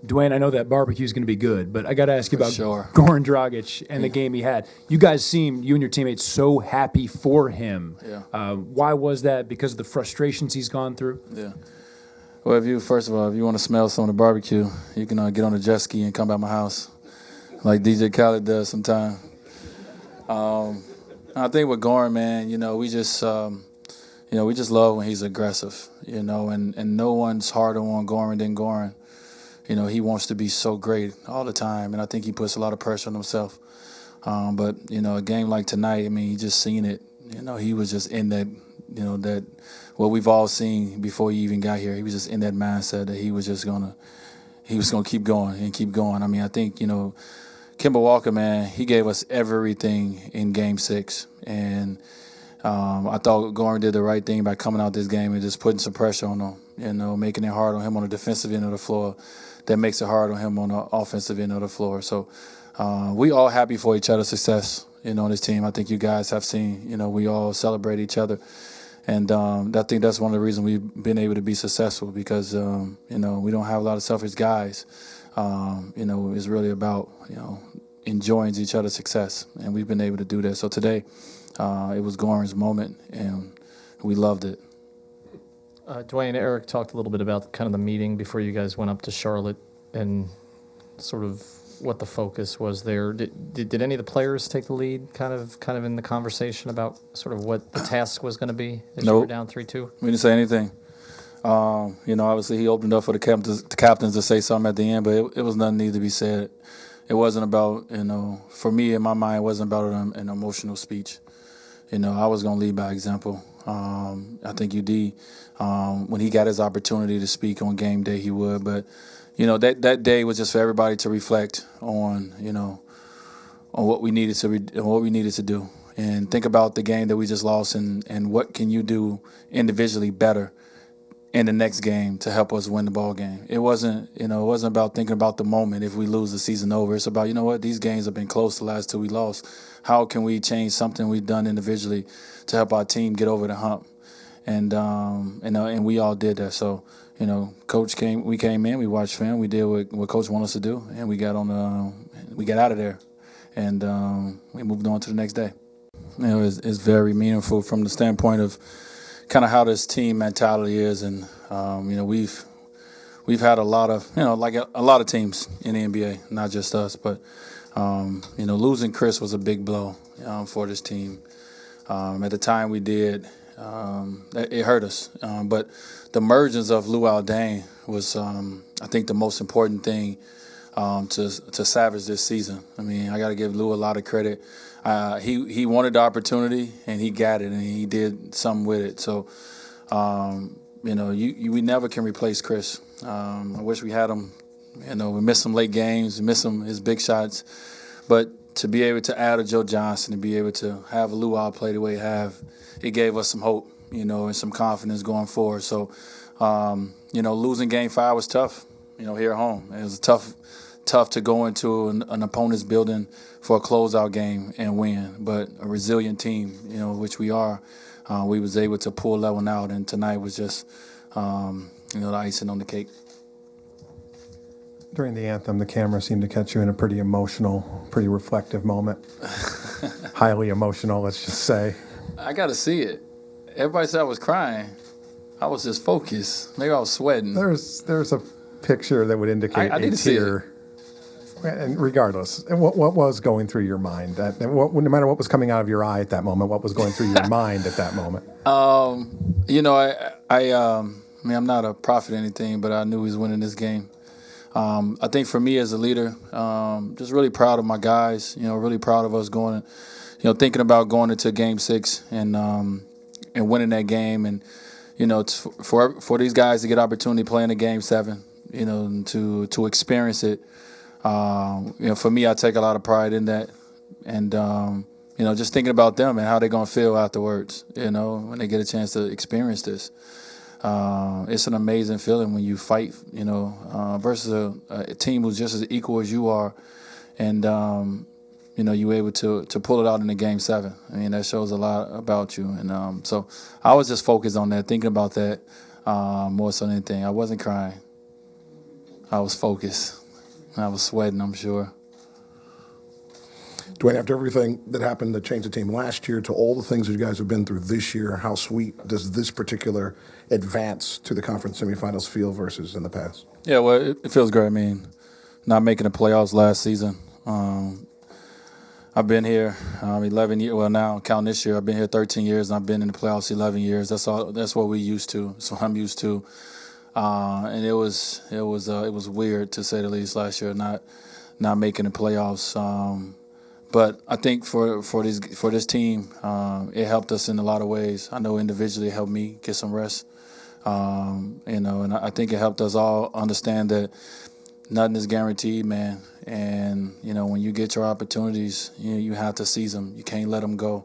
Dwyane, I know that barbecue is going to be good, but I got to ask you about sure. Goran Dragic and the game he had. You guys seem, you and your teammates, so happy for him. Yeah. Why was that? Because of the frustrations he's gone through? Yeah. Well, first of all, if you want to smell some of the barbecue, you can get on a jet ski and come by my house, like DJ Khaled does sometimes. I think with Goran, man, we just love when he's aggressive, and no one's harder on Goran than Goran. He wants to be so great all the time, and I think he puts a lot of pressure on himself. But a game like tonight, I mean, he just seen it. He was just in that, that what we've all seen before he even got here. He was just in that mindset that he was gonna keep going and keep going. I mean, I think Kemba Walker, man, he gave us everything in Game 6, and I thought Goran did the right thing by coming out this game and just putting some pressure on him, making it hard on him on the defensive end of the floor. That makes it hard on him on the offensive end of the floor. So we all happy for each other's success, on this team. I think you guys have seen, we all celebrate each other. And I think that's one of the reasons we've been able to be successful because, we don't have a lot of selfish guys. It's really about, enjoying each other's success. And we've been able to do that. So today it was Goran's moment, and we loved it. Dwyane, Eric talked a little bit about kind of the meeting before you guys went up to Charlotte and sort of what the focus was there. Did any of the players take the lead kind of in the conversation about sort of what the task was going to be as you were down 3-2? We didn't say anything. Obviously he opened up for the captains to say something at the end, but it was nothing need to be said. It wasn't about, for me in my mind, it wasn't about an emotional speech. I was going to lead by example. I think UD, when he got his opportunity to speak on game day, he would. But, that day was just for everybody to reflect on, on what we needed to do, and think about the game that we just lost, and what can you do individually better in the next game to help us win the ball game. It wasn't about thinking about the moment if we lose the season over. It's about, these games have been close the last two we lost. How can we change something we've done individually to help our team get over the hump? And we all did that. So, we came in, we watched film, we did what Coach wanted us to do, and we got out of there, and we moved on to the next day. It's very meaningful from the standpoint of kind of how this team mentality is, and we've had a lot of like a lot of teams in the NBA, not just us, but losing Chris was a big blow for this team. At the time we did, it hurt us, but the emergence of Luol Deng was, I think, the most important thing to salvage this season. I mean, I got to give Lou a lot of credit. He wanted the opportunity, and he got it, and he did something with it. So, we never can replace Chris. I wish we had him. We missed some late games, we missed his big shots. But to be able to add a Joe Johnson, to be able to have Luol play the way he have, it gave us some hope, and some confidence going forward. So, losing Game 5 was tough, here at home. It was tough to go into an opponent's building for a closeout game and win, but a resilient team, which we are, we was able to pull that one out, and tonight was just, the icing on the cake. During the anthem, the camera seemed to catch you in a pretty emotional, pretty reflective moment. Highly emotional, let's just say. I got to see it. Everybody said I was crying. I was just focused. Maybe I was sweating. There's a picture that would indicate I need a to see tear. And regardless, what was going through your mind? No matter what was coming out of your eye at that moment, what was going through your mind at that moment? I'm not a prophet or anything, but I knew he was winning this game. I think for me as a leader, just really proud of my guys. Really proud of us going, thinking about going into Game 6 and winning that game, and for these guys to get opportunity playing in Game 7, and to experience it. For me, I take a lot of pride in that, and just thinking about them and how they're gonna feel afterwards. When they get a chance to experience this, it's an amazing feeling when you fight. Versus a team who's just as equal as you are, and you're able to pull it out in the Game 7. I mean, that shows a lot about you, and so I was just focused on that, thinking about that more so than anything. I wasn't crying. I was focused. I was sweating, I'm sure. Dwyane, after everything that happened to change the team last year, to all the things that you guys have been through this year, how sweet does this particular advance to the conference semifinals feel versus in the past? Yeah, well, it feels great. I mean, not making the playoffs last season. I've been here 11 years. Well, now counting this year, I've been here 13 years, and I've been in the playoffs 11 years. That's all. That's what we used to. That's what I'm used to. And it was weird to say the least last year, not making the playoffs. But I think for this team, it helped us in a lot of ways. I know individually it helped me get some rest. And I think it helped us all understand that nothing is guaranteed, man. And when you get your opportunities, you have to seize them. You can't let them go.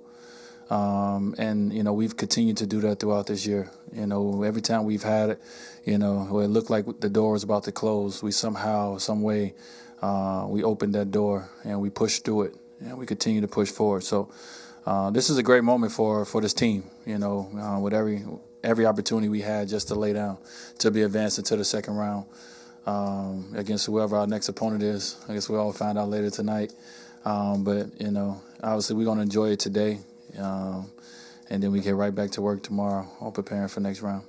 And we've continued to do that throughout this year. Every time we've had it, where it looked like the door was about to close, we somehow, some way, we opened that door and we pushed through it, and we continue to push forward. So this is a great moment for this team. With every opportunity we had just to lay down, to be advanced into the second round against whoever our next opponent is. I guess we'll all find out later tonight. But obviously we're going to enjoy it today. And then we get right back to work tomorrow, all preparing for next round.